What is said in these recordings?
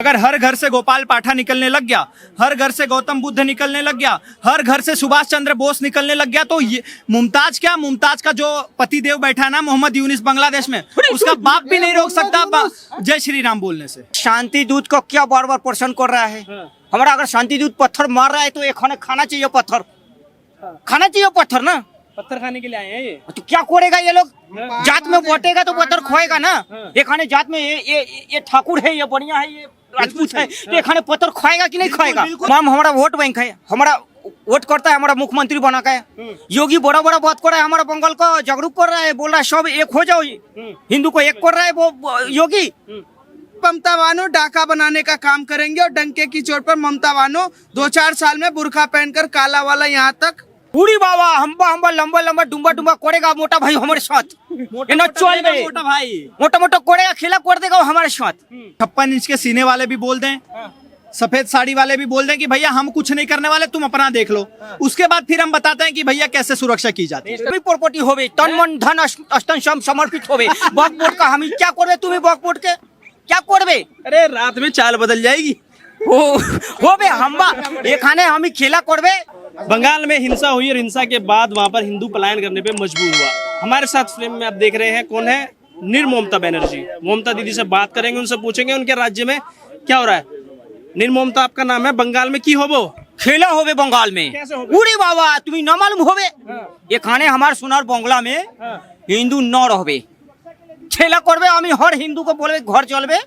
अगर हर घर से गोपाल पाठा निकलने लग गया, हर घर से गौतम बुद्ध निकलने लग गया, हर घर से सुभाष चंद्र बोस निकलने लग गया, तो ये मुमताज क्या, मुमताज का जो पति देव बैठा है ना मोहम्मद यूनिस बांग्लादेश में, उसका बाप भी नहीं रोक सकता जय श्री राम बोलने से। शांति दूत को क्या बार बार प्रश्न कर रहा है? हमारा अगर शांति दूत पत्थर मार रहा है तो एक खाना चाहिए पत्थर, खाना चाहिए पत्थर ना। पत्थर खाने के लिए आए हैं ये। तो क्या करेगा ये लोग? जात में बटेगा तो पत्थर खोएगा ना। ये खाने जात में ये ठाकुर है, ये बढ़िया है, ये राजपूत है, तो ये खाने पत्थर खोएगा कि नहीं खोएगा? मैम हमारा वोट बैंक है, हमारा वोट करता है, हमारा मुख्यमंत्री बना के योगी बड़ा बड़ा बात कर रहा है, हमारा बंगाल को जागरूक कर रहा है, बोल रहा है सब एक हो जाओ, हिंदू को एक कर रहा है वो योगी। ममता बानो डाका बनाने का काम करेंगे और डंके की चोट पर ममता बानो 2-4 साल में बुरखा पहनकर काला वाला यहाँ तक पूरी बाबा हम्बा लंबा लंबा डुम्बा डुम्बा करेगा मोटा भाई हमारे साथ, मोटा भाई मोटा मोटा करेगा, खेला कर देगा हमारे साथ। 56 इंच के सीने वाले भी बोल दें, सफेद साड़ी वाले भी बोल दें कि भैया हम कुछ नहीं करने वाले, तुम अपना देख लो। उसके बाद फिर हम बताते हैं कि भैया कैसे सुरक्षा की जाती है। प्रॉपर्टी होवे, तन मन धन अस्तन समर्पित होवे, बॉकपोर्ट का हम क्या करबे? तुम्हें बॉकपोर्ट के क्या करबे? अरे रात में चाल बदल जाएगी। होवे हम्बा ये खाने हम ही खेला करबे। बंगाल में हिंसा हुई और हिंसा के बाद वहां पर हिंदू पलायन करने पे मजबूर हुआ। हमारे साथ फ्रेम में आप देख रहे हैं कौन है? निर्ममता बनर्जी। ममता दीदी से बात करेंगे, उनसे पूछेंगे उनके राज्य में क्या हो रहा है। निर्ममता आपका नाम है, बंगाल में की होबो खेला होवे बंगाल में? पूरी बाबा तुम्हें न मालूम होवे? ये खाने हमारे सोनार बंगला में हिंदू न रहबे, खेला करबे। हमें हर हिंदू को बोलबे घर चलबे,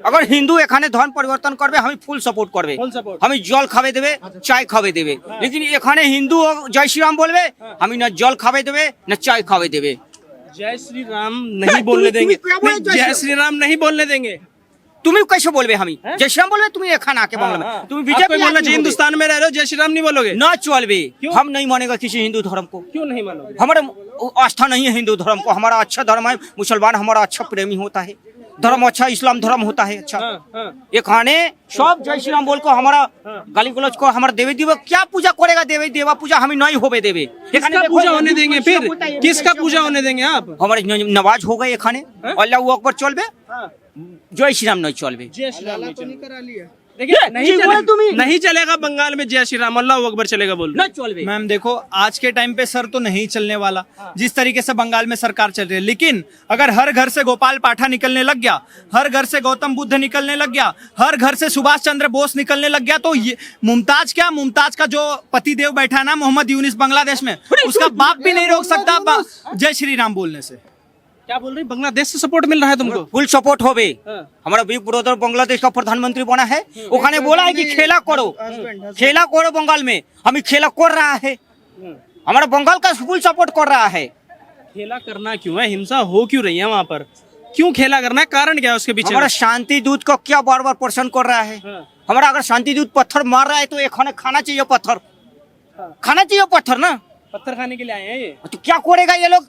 अगर हिंदू एखाने धर्म परिवर्तन करबे हमें फुल सपोर्ट करबे, हमें जल खावे देवे, चाय खावे देवे। लेकिन एखाने हिंदू जय श्री राम बोलबे, हमें न जल खावे देवे न चाय खावे देवे। जय श्री राम नहीं बोलने देंगे, जय श्री राम नहीं बोलने देंगे। तुम्हें कैसे बोलबे? हमें जय श्री राम बोलबे, तुम्हें खाना के बंगला में तुम बीजेपी बोलना चाहिए। हिंदुस्तान में रह रहे हो, जय श्री राम नहीं बोलोगे? न चलबे, हम नहीं मानेगा किसी हिंदू धर्म को। क्यों नहीं मानोगे? हमारे आस्था नहीं है हिंदू धर्म को, हमारा अच्छा धर्म है मुसलमान, हमारा अच्छा प्रेमी होता है धर्म, अच्छा इस्लाम धर्म होता है अच्छा। ये खाने सब जय श्री राम बोल को हमारा गाली गलौज को हमारा देवी देवा क्या पूजा करेगा? देवी देवा पूजा हमें नहीं होवे देवे। किसका पूजा होने देंगे? फिर किसका पूजा होने देंगे आप? हमारे नवाज हो गए ये खाने, अल्लाह अकबर चलबे, जय श्री राम नहीं चलबे। जय श्री राम नहीं चलेगा। करा लिया। देखिए नहीं चलेगा बंगाल में जय श्री राम, अल्लाह अकबर चलेगा बोल नहीं चलबे। मैम देखो आज के टाइम पे सर तो नहीं चलने वाला जिस तरीके से बंगाल में सरकार चल रही है, लेकिन अगर हर घर से गोपाल पाठा निकलने लग गया, हर घर से गौतम बुद्ध निकलने लग गया, हर घर से सुभाष चंद्र बोस निकलने लग गया, तो ये मुमताज क्या, मुमताज का जो पति देव बैठा है ना मोहम्मद यूनिस बांग्लादेश में, उसका बाप भी नहीं रोक सकता जय श्री राम बोलने से। क्या बोल रही? बांग्लादेश से सपोर्ट मिल रहा है तुमको? फुल सपोर्ट होवे। हमारा बिग ब्रदर बांग्लादेश का प्रधानमंत्री बना है, वो बोला है कि खेला करो, खेला करो बंगाल में, हमें खेला कर रहा है, हमारा बंगाल का फुल सपोर्ट कर रहा है। खेला करना क्यों है? हिंसा हो क्यों रही है वहाँ पर? क्यों खेला करना है? कारण क्या है उसके पीछे? हमारा शांति दूत को क्या बार बार प्रश्न कर रहा है? हमारा अगर शांति दूत पत्थर मार रहा है तो एक खाना चाहिए पत्थर, खाना चाहिए पत्थर ना। पत्थर खाने के लिए आए हैं ये। तो क्या करेगा ये लोग?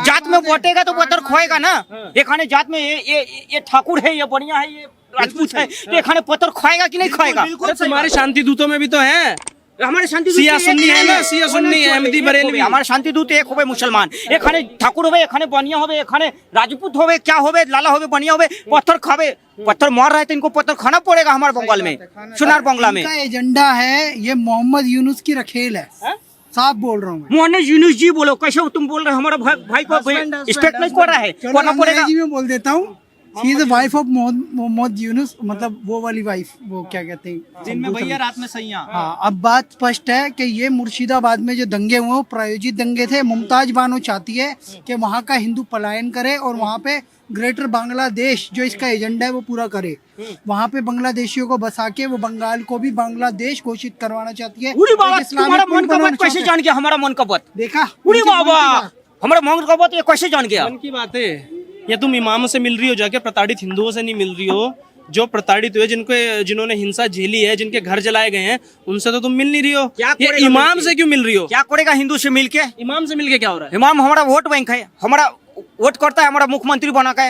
जात में बटेगा तो पत्थर खोएगा ना। ये खाने जात में ये ठाकुर है, ये बढ़िया है, ये राजपूत है, तो ये खाने पत्थर खोएगा कि नहीं खोएगा? तुम्हारे शांति दूतों में भी तो है, हमारे शांति दूत सिया सुन्नी है ना, सिया सुन्नी है, अहमदी बरेलवी। हमारे शांति दूत एक होवे मुसलमान, एक खाने ठाकुर होवे, एक खाने बनिया होवे, एक खाने राजपूत होवे, क्या होवे लाला होवे, बनिया होवे, पत्थर खावे। पत्थर मार रहा है तो इनको पत्थर खाना पड़ेगा हमारे बंगाल में, सोनार बंगला में। एजेंडा है ये मोहम्मद यूनुस की रखेल है, साफ बोल रहा हूँ। मोहम्मद यूनुस जी बोलो, कैसे तुम बोल रहे हो? हमारा भाई को रिस्पेक्ट नहीं कर रहा है, करना पड़ेगा। अंग्रेजी में बोल देता हूँ, she is the wife of Mohammad Yunus, मतलब वो वाली वाइफ, वो क्या कहते हैं जिनमें भैया रात में सैया। हाँ, अब बात स्पष्ट है कि ये मुर्शिदाबाद में जो दंगे हुए वो प्रायोजित दंगे थे। मुमताज बानो चाहती है कि वहाँ का हिंदू पलायन करे और वहाँ पे ग्रेटर बांग्लादेश जो इसका एजेंडा है वो पूरा करे। वहाँ पे बांग्लादेशियों को बसा के वो बंगाल को भी बांग्लादेश घोषित करवाना चाहती है। तुम्हारा मन का बात कैसे जान गया? हमारा मन का बात देखा? बाबा हमारा मन का बात ये कैसे जान गया? मन की बात है। या तुम इमामों से मिल रही हो जाके, प्रताड़ित हिंदुओं से नहीं मिल रही हो, जो प्रताड़ित हुए, जिन्होंने हिंसा झेली है, जिनके घर जलाए गए हैं, उनसे तो तुम मिल नहीं रही हो। ये इमाम से क्यों मिल रही हो? क्या करेगा हिंदू से मिलके? इमाम से मिलके क्या हो रहा है? इमाम हमारा वोट बैंक है, हमारा वोट करता है, हमारा मुख्यमंत्री बना के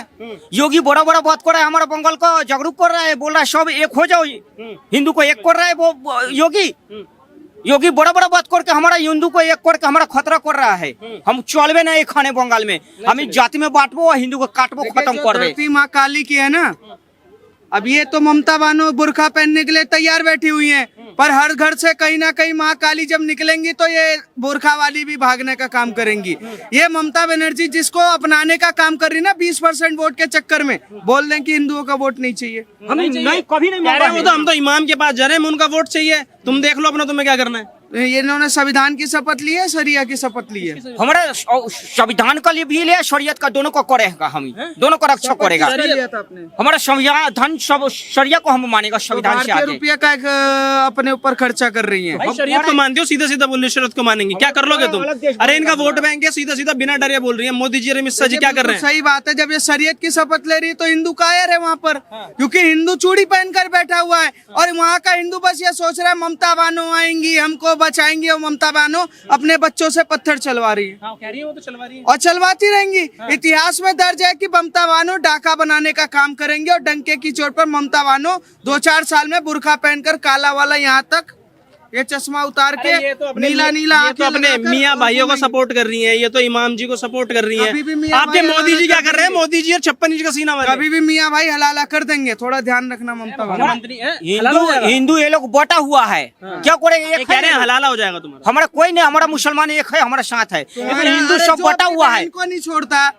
योगी बड़ा बड़ा बात कर रहा है, हमारा बंगाल को जागरूक कर रहा है, बोल रहा है सब एक हो जाओ, हिंदू को एक कर रहा है वो योगी बड़ा बड़ा बात करके हमारा हिंदू को एक करके हमारा खतरा कर रहा है। हम चलबे ना एक खाने बंगाल में, हम जाति में बांटबो और हिंदू को काटबो, खत्म कर दे। माँ काली की है ना, अब ये तो ममता बानो बुर्का पहनने के लिए तैयार बैठी हुई हैं, पर हर घर से कहीं ना कहीं माँ काली जब निकलेंगी तो ये बुर्खा वाली भी भागने का काम करेंगी। ये ममता बनर्जी जिसको अपनाने का काम कर रही ना 20% वोट के चक्कर में, बोल दें कि हिंदुओं का वोट नहीं चाहिए। हम नहीं कभी नहीं कह रहे मांगा हैं वो है। तो हम तो इमाम के पास जा रहे हैं, हमें उनका वोट चाहिए, तुम देख लो अपना तुम्हें क्या करना है। ये इन्होंने संविधान की शपथ ली है, शरिया की शपथ ली है। हमारा संविधान का लिए भी लिया, शरीयत का दोनों को करेगा, हम दोनों को रक्षा करेगा। किससे लिया था आपने? हमारा संविधान सब शरिया को हम मानेगा, संविधान से भारतीय आगे। रुपया का अपने ऊपर खर्चा कर रही हैं। भाई शरीयत को मानते हो, सीधा सीधा बोल रहे हो शरीयत को मानेंगे, क्या कर लोगे तुम? अरे इनका वोट बैंक है, सीधा सीधा बिना डरे बोल रही है। मोदी जी और अमित शाह जी क्या कर रहे हैं? सही बात है, जब ये शरीयत की शपथ ले रही है तो हिंदू कायर है वहाँ पर, क्योंकि हिंदू चूड़ी पहनकर बैठा हुआ है और वहाँ का हिंदू बस ये सोच रहा है ममता बानो आएंगी हमको बचाएंगी, और ममता बानो अपने बच्चों से पत्थर चलवा रही है। कह रही है वो तो चलवा रही है। और चलवाती रहेंगी। इतिहास में दर्ज है कि ममता बानो डाका बनाने का काम करेंगे और डंके की चोट पर ममता बानो 2-4 साल में बुर्खा पहनकर काला वाला यहाँ तक ये चश्मा उतार के ये तो अपने नीला नीला ये तो आंखें अपने लगाकर मियाँ और भाइयों को घूमेंगी। सपोर्ट कर रही है, ये तो इमाम जी को सपोर्ट कर रही अभी भी है। मियाँ आपके भाई मोदी जी हलाला क्या कर कर रहे हैं? देंगे। मोदी जी और 56 इंच का सीना वाले। कभी भी मियाँ भाई हलाला कर देंगे, थोड़ा ध्यान रखना ममता बानो। मंत्री हलाला हो हिंदू जाएगा। हिंदू ये लोग बटा हुआ है, क्या करेंगे? ये कह रहे हैं हलाला हो जाएगा तुम्हारा। हमारा कोई नहीं, हमारा मुसलमान एक है, हमारा साथ है, लेकिन हिंदू सब बटा हुआ है। इनको नहीं छोड़ता,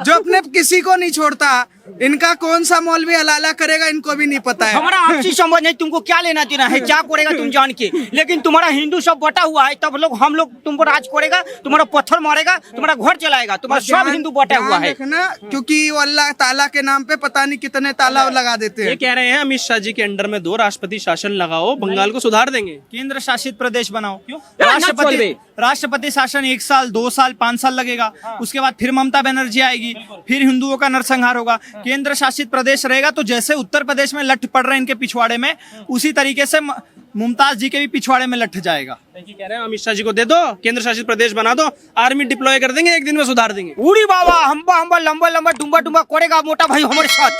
जो अपने किसी को नहीं छोड़ता, इनका कौन सा मौलवी हलाला करेगा इनको भी नहीं पता है। हमारा आपसी संबंध नहीं, तुमको क्या लेना देना है, क्या करेगा तुम जान के, लेकिन तुम्हारा हिंदू सब बटा हुआ है, तब लोग हम लोग तुम पर राज करेगा, तुम्हारा पत्थर मारेगा, तुम्हारा घर जलाएगा, तुम्हारा सब हिंदू बटा हुआ है। देखना, क्योंकि वो अल्लाह ताला के नाम पे पता नहीं कितने ताला लगा देते ये हैं। कह रहे हैं अमित शाह जी के अंडर में 2 राष्ट्रपति शासन लगाओ, बंगाल को सुधार देंगे। केंद्र शासित प्रदेश बनाओ। क्यों? ना राष्ट्रपति चल राष्ट्रपति शासन 1 साल 2 साल 5 साल लगेगा, उसके बाद फिर ममता बनर्जी आएगी, फिर हिंदुओं का नरसंहार होगा। केंद्र शासित प्रदेश रहेगा तो जैसे उत्तर प्रदेश में लठ पड़ रहे हैं इनके पिछवाड़े में, उसी तरीके से मुमताज जी के भी पिछवाड़े में लठ जाएगा। कह रहे हैं अमित शाह जी को दे दो, केंद्र शासित प्रदेश बना दो, आर्मी डिप्लॉय कर देंगे, 1 दिन में सुधार देंगे। उड़ी बाबा हम्बा हम्बा लंबा लंबा डुम्बा डुम्बा करेगा मोटा भाई हमारे साथ,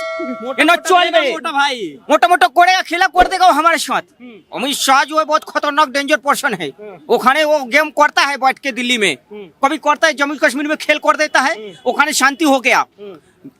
ये ना चल गए मोटा भाई मोटा मोटा करेगा, खेला कर देगा वो हमारे साथ। अमित शाह जो है बहुत खतरनाक डेंजर पर्सन है, वो खाने वो गेम करता है बैठ के दिल्ली में, कभी करता है जम्मू कश्मीर में खेल कर देता है, वो खाने शांति हो गया।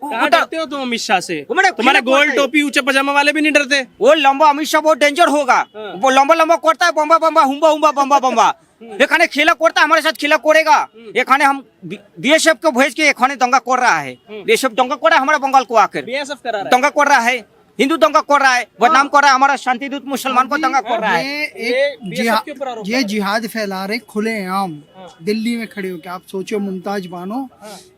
कहाँ डरते हो तुम अमित शाह से? हमारे तुम्हारे खिलाफ गोल करते टोपी ऊंचे पजामा वाले भी नहीं डरते। वो लंबा अमित शाह बहुत डेंजर होगा, वो लंबा लंबा करता है, बम्बा बम्बा हुम्बा हुम्बा बम्बा बम्बा, ये खाने खेला करता है हमारे साथ, खेला करेगा। ये खाने हम बीएसएफ को भेज के ये खाने दंगा कर रहा है, बीएसएफ दंगा कर रहा है हमारा बंगाल को आकर, बीएसएफ करा रहा है। दंगा कर रहा है, हिंदू दंगा कर रहा है, बदनाम कर रहा है, हमारा शांति दूत मुसलमान को दंगा कर रहा है। ये एक BSF के ऊपर आरोप ये जिहाद फैला रहे खुलेआम दिल्ली में खड़े होकर। आप सोचो मुमताज बानो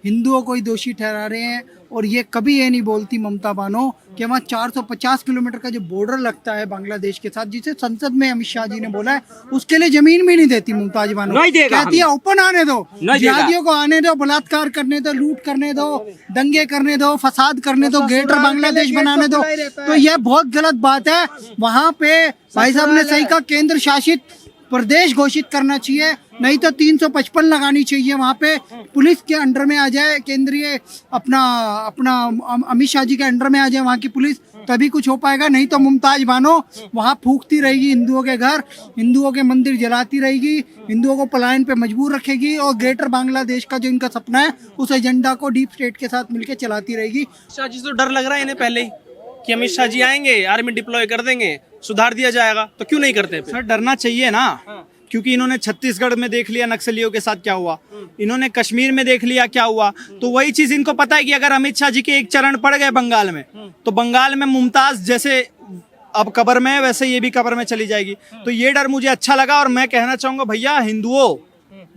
हिंदुओं को ही दोषी ठहरा रहे हैं, और ये कभी ये नहीं बोलती ममता बानो कि वहाँ 450 किलोमीटर का जो बॉर्डर लगता है बांग्लादेश के साथ, जिसे संसद में अमित शाह जी ने बोला है, उसके लिए जमीन भी नहीं देती मुमताज बानो। नहीं देगा कहती है ओपन आने दो, नहीं देगा। जिहादियों को आने दो, बलात्कार करने दो, लूट करने दो, दंगे करने दो, फसाद करने दो, ग्रेटर बांग्लादेश बनाने दो। तो यह बहुत गलत बात है। वहाँ पे भाई साहब ने सही कहा, केंद्र शासित प्रदेश घोषित करना चाहिए, नहीं तो 355 लगानी चाहिए। वहाँ पे पुलिस के अंडर में आ जाए, केंद्रीय अपना अपना अमित शाह जी के अंडर में आ जाए वहाँ की पुलिस, तभी कुछ हो पाएगा। नहीं तो मुमताज बानो वहाँ फूकती रहेगी हिंदुओं के घर, हिंदुओं के मंदिर जलाती रहेगी, हिंदुओं को पलायन पे मजबूर रखेगी, और ग्रेटर बांग्लादेश का जो इनका सपना है उस एजेंडा को डीप स्टेट के साथ मिलकर चलाती रहेगी। शाह जी से तो डर लग रहा है इन्हें पहले ही कि अमित शाह जी आएंगे, आर्मी डिप्लॉय कर देंगे, सुधार दिया जाएगा, तो क्यों नहीं करते फिर? सर डरना चाहिए ना, क्योंकि इन्होंने छत्तीसगढ़ में देख लिया नक्सलियों के साथ क्या हुआ, इन्होंने कश्मीर में देख लिया क्या हुआ, तो वही चीज इनको पता है कि अगर अमित शाह जी के एक चरण पड़ गए बंगाल में, तो बंगाल में मुमताज जैसे अब कब्र में है वैसे ये भी कब्र में चली जाएगी। तो ये डर मुझे अच्छा लगा, और मैं कहना चाहूंगा भैया हिंदुओं,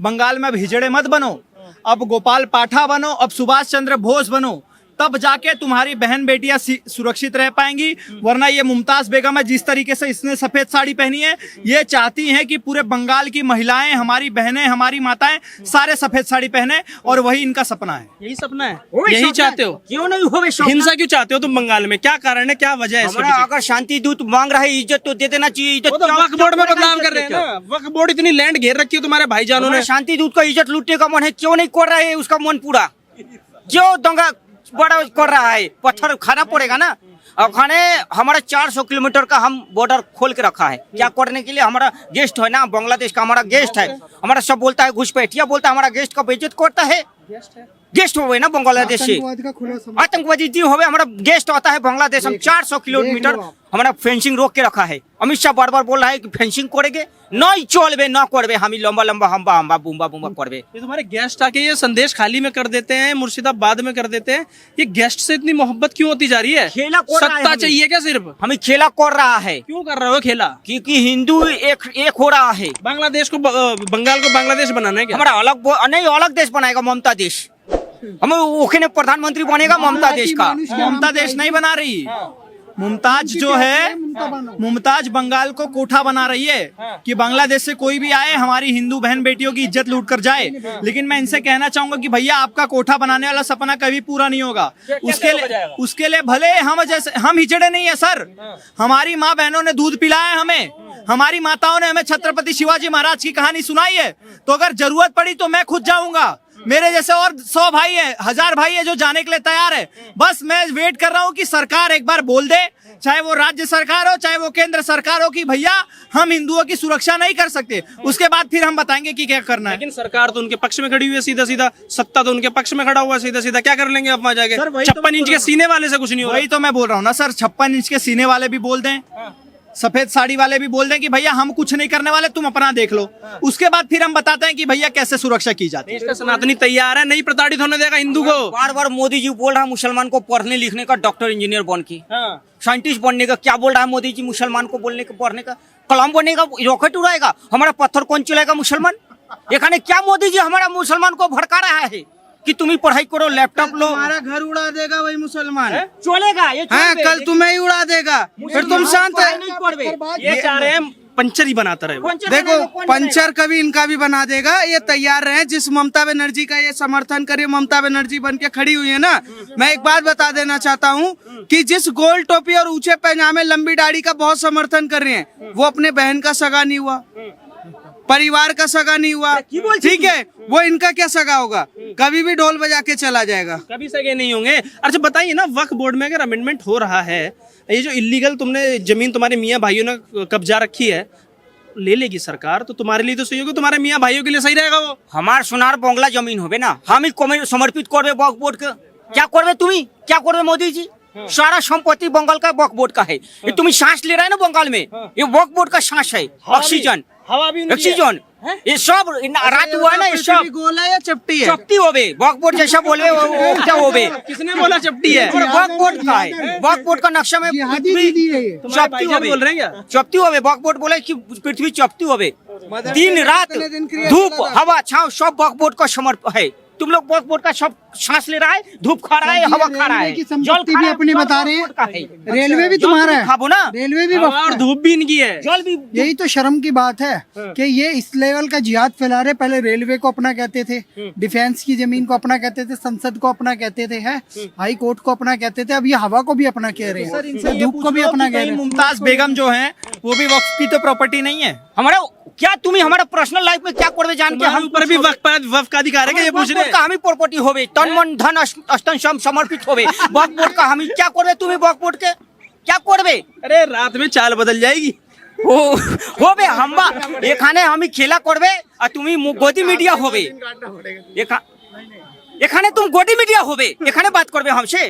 बंगाल में अब हिजड़े मत बनो, अब गोपाल पाठा बनो, अब सुभाष चंद्र बोस बनो, तब जाके तुम्हारी बहन बेटियां सुरक्षित रह पाएंगी। वरना ये मुमताज बेगम है, जिस तरीके से इसने सफेद साड़ी पहनी है, ये चाहती हैं कि पूरे बंगाल की महिलाएं, हमारी बहनें, हमारी माताएं सारे सफेद साड़ी पहने, और वही इनका सपना है। यही सपना है, यही चाहते हो? क्यों नहीं हो हिंसा क्यों चाहते हो तुम बंगाल में? क्या कारण है, क्या वजह है इसके हमारा? पीछे? अगर शांति दूत मांग रहा है इज्जत तो दे देना चाहिए। इज्जत वो तो क्या- वक्फ बोर्ड में क्या बदनाम इज्जत कर रहे हैं देते हो? ना। वक्फ बोर्ड इतनी लैंड घेर रखी है तुम्हारे भाईजानों ने। हमारे शांति दूत का इज्जत लूटने का मन है, क्यों नहीं कर रहा है उसका मन पूरा? क्यों दंगा बड़ा कर रहा है? पत्थर खाना पड़ेगा ना। और खाने हमारा 400 किलोमीटर का हम बॉर्डर खोल के रखा है, क्या करने के लिए? हमारा गेस्ट है ना, बांग्लादेश का हमारा गेस्ट है, हमारा सब बोलता है घुसपैठिया बोलता है, हमारा गेस्ट का बेइज्जत करता है। गेस्ट हो ना बांग्लादेश से आतंकवाद का खुला समर्थन। आतंकवादी जी हो हमारा गेस्ट आता है बांग्लादेश हम 400 किलोमीटर हमारा फेंसिंग रोक के रखा है अमित शाह बार बार बोल रहा है कि फेंसिंग करेंगे नहीं चलबे ना करबे हम लंबा लंबा हम्बा हम्बा बुम्बा बुम्बा करबे ये तुम्हारे गेस्ट आके ये संदेश खाली में कर देते हैं, मुर्शिदाबाद में कर देते हैं। ये गेस्ट से इतनी मोहब्बत क्यों होती जा रही है? खेला कर रहा है सत्ता हमें। चाहिए क्या सिर्फ? हमें खेला कर रहा है क्यों कर रहे हो खेला? क्योंकि हिंदू एक हो रहा है बांग्लादेश को बंगाल को बांग्लादेश बनाना है क्या? हमारा नहीं अलग देश बनाएगा ममता देश हमें ओखे प्रधानमंत्री बनेगा ममता देश का ममता देश नहीं बना रही मुमताज जो है मुमताज बंगाल को कोठा बना रही है कि बांग्लादेश से कोई भी आए हमारी हिंदू बहन बेटियों की इज्जत लूट कर जाए। लेकिन मैं इनसे कहना चाहूंगा कि भैया आपका कोठा बनाने वाला सपना कभी पूरा नहीं होगा। उसके लिए भले हम हिजड़े नहीं है सर, हमारी माँ बहनों ने दूध पिलाया हमें, हमारी माताओं ने हमें छत्रपति शिवाजी महाराज की कहानी सुनाई है। तो अगर जरूरत पड़ी तो मैं खुद जाऊंगा, मेरे जैसे और 100 भाई है 1000 भाई है जो जाने के लिए तैयार है। बस मैं वेट कर रहा हूँ कि सरकार एक बार बोल दे, चाहे वो राज्य सरकार हो चाहे वो केंद्र सरकार हो, कि भैया हम हिंदुओं की सुरक्षा नहीं कर सकते। उसके बाद फिर हम बताएंगे कि क्या करना है। लेकिन सरकार तो उनके पक्ष में खड़ी हुई है सीधा सीधा, सत्ता तो उनके पक्ष में खड़ा हुआ है सीधा सीधा। क्या कर लेंगे अब वहां जाके? सर, वही तो 56 इंच के सीने वाले से कुछ नहीं होगा। वही तो मैं बोल रहा हूँ ना सर, 56 इंच के सीने वाले भी बोल दें, सफेद साड़ी वाले भी बोल दें कि भैया हम कुछ नहीं करने वाले, तुम अपना देख लो। उसके बाद फिर हम बताते हैं कि भैया कैसे सुरक्षा की जाती है। देश का सनातनी तैयार है, नहीं प्रताड़ित होने देगा हिंदू को। बार बार मोदी जी बोल रहा है मुसलमान को पढ़ने लिखने का, डॉक्टर इंजीनियर बन के साइंटिस्ट बनने का। क्या बोल रहा है मोदी जी? मुसलमान को बोलने का, पढ़ने का, कलाम बनेगा, रॉकेट उड़ाएगा। हमारा पत्थर कौन चलाएगा? मुसलमान। एखाने क्या मोदी जी हमारा मुसलमान को भड़का रहा है कि तुम ही पढ़ाई करो, लैपटॉप लो। हमारा घर उड़ा देगा वही मुसलमान। चलेगा ये हाँ, कल तुम्हें ही उड़ा देगा, फिर तुम शांत है। ये चाह रहे हैं पंचर ही बनाता रहे। देखो पंचर कभी इनका भी बना देगा, ये तैयार रहे। जिस ममता बनर्जी का ये समर्थन करे, ममता बनर्जी बन के खड़ी हुई है ना, मैं एक बात बता देना चाहता हूँ कि जिस गोल टोपी और ऊंचे पैजामे लंबी दाढ़ी का बहुत समर्थन कर रहे हैं, वो अपने बहन का सगा नहीं हुआ, परिवार का सगा नहीं हुआ, ठीक है? वो इनका क्या सगा होगा? कभी भी ढोल बजा के चला जाएगा। कभी सगे नहीं होंगे। अच्छा बताइए ना, वक्फ बोर्ड में अगर अमेंडमेंट हो रहा है, ये जो इलीगल तुमने जमीन तुम्हारे मियाँ भाइयों ने कब्जा रखी है, ले लेगी सरकार, तो तुम्हारे लिए तो सही होगा, तुम्हारे मियाँ भाइयों के लिए सही रहेगा वो। हमार सोनार बंगला जमीन होबे ना, हम ही समर्पित करबे वक्फ बोर्ड के। क्या करबे तुम्ही? क्या करबे मोदी जी? सारा संपत्ति बंगाल का वक्फ बोर्ड का है। ये तुम्हें सांस ले रहा है ना बंगाल में, ये वक्फ बोर्ड का सांस है। ऑक्सीजन, हवा भी ऑक्सीजन, ये सब रात हुआ है ना, ये सब गोला या चपटी है? चपटी होबे। वक्फ बोर्ड जैसा बोले वो क्या होबे? किसने बोला चपटी है? वक्फ बोर्ड का है, वक्फ बोर्ड का नक्शा में जिहादी दीदी है ये। तुम्हारे चपटी भाईजान होबे, बोल रहे हैं क्या? चपटी होबे। वक्फ बोर्ड बोले कि पृथ्वी चपटी होबे। दिन रात धूप हवा छाव सब वक्फ बोर्ड का समर्पण है। तुम लोग वक्फ बोर्ड का सब सांस ले रहा है, धूप खा रहा है, हवा खा रहा है, रेलवे की संपत्ति भी अपनी बता रहे हैं। रेलवे भी तुम्हारा है, खाबो ना, रेलवे भी हवा वक्त और है। धूप भी इनकी है। जल भी। यही तो शर्म की बात है कि ये इस लेवल का जिहाद फैला रहे। पहले रेलवे को अपना कहते थे, डिफेंस की जमीन को अपना कहते थे, संसद को अपना कहते थे, है हाई कोर्ट को अपना कहते थे, अब ये हवा को भी अपना कह रहे हैं, धूप को भी अपना कह रहे हैं। मुमताज बेगम जो है वो भी वक्फ की तो प्रॉपर्टी नहीं है। हमारा क्या तुम्हें हमारा पर्सनल लाइफ में क्या करबे जान के? तुम्हारे हम ऊपर भी वक्फ का अधिकार है कि ये पूछ रहे हैं? हम ही प्रॉपर्टी होबे, तन मन धन अस्तन समर्पित होबे। वक्फ बोर्ड का हम ही क्या करबे? तुम्हें वक्फ बोर्ड के क्या करबे? अरे रात में चाल बदल जाएगी। होबे हम्बा एखाने हम ही खेला करबे और तुम्ही गोदी मीडिया होबे। एखाने तुम गोदी मीडिया होबे, एखाने बात करबे हमसे।